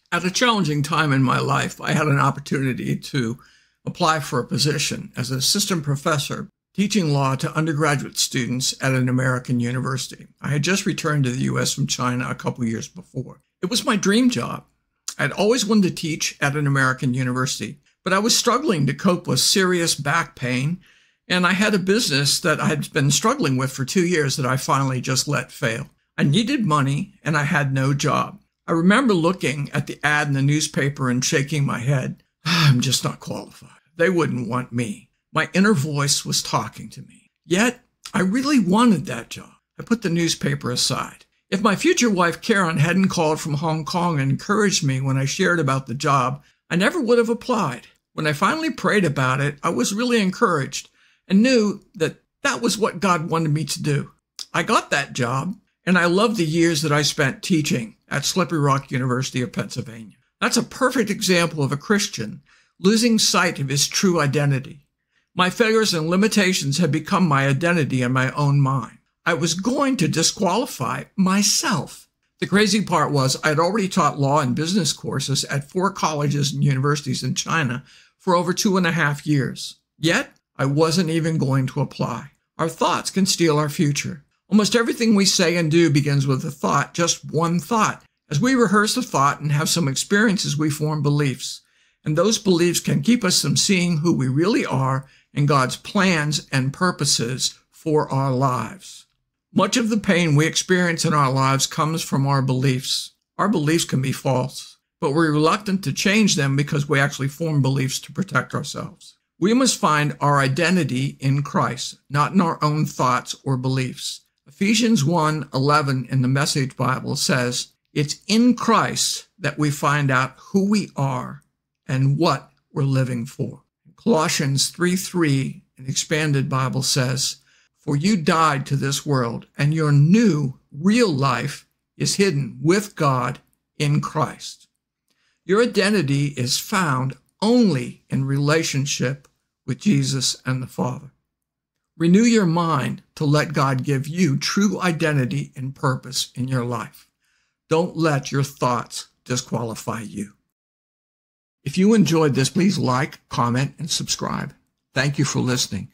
At a challenging time in my life, I had an opportunity to apply for a position as an assistant professor teaching law to undergraduate students at an American university. I had just returned to the U.S. from China a couple years before. It was my dream job. I'd always wanted to teach at an American university, but I was struggling to cope with serious back pain, and I had a business that I had been struggling with for 2 years that I finally just let fail. I needed money, and I had no job. I remember looking at the ad in the newspaper and shaking my head. I'm just not qualified. They wouldn't want me. My inner voice was talking to me. Yet, I really wanted that job. I put the newspaper aside. If my future wife, Karen, hadn't called from Hong Kong and encouraged me when I shared about the job, I never would have applied. When I finally prayed about it, I was really encouraged and knew that that was what God wanted me to do. I got that job, and I loved the years that I spent teaching at Slippery Rock University of Pennsylvania. That's a perfect example of a Christian losing sight of his true identity. My failures and limitations had become my identity in my own mind. I was going to disqualify myself. The crazy part was I'd already taught law and business courses at 4 colleges and universities in China for over 2.5 years. Yet, I wasn't even going to apply. Our thoughts can steal our future. Almost everything we say and do begins with a thought, just one thought. As we rehearse a thought and have some experiences, we form beliefs. And those beliefs can keep us from seeing who we really are and God's plans and purposes for our lives. Much of the pain we experience in our lives comes from our beliefs. Our beliefs can be false, but we're reluctant to change them because we actually form beliefs to protect ourselves. We must find our identity in Christ, not in our own thoughts or beliefs. Ephesians 1:11 in the Message Bible says, it's in Christ that we find out who we are and what we're living for. Colossians 3:3 in the Expanded Bible says, for you died to this world, and your new, real life is hidden with God in Christ. Your identity is found only in relationship with Jesus and the Father. Renew your mind to let God give you true identity and purpose in your life. Don't let your thoughts disqualify you. If you enjoyed this, please like, comment, and subscribe. Thank you for listening.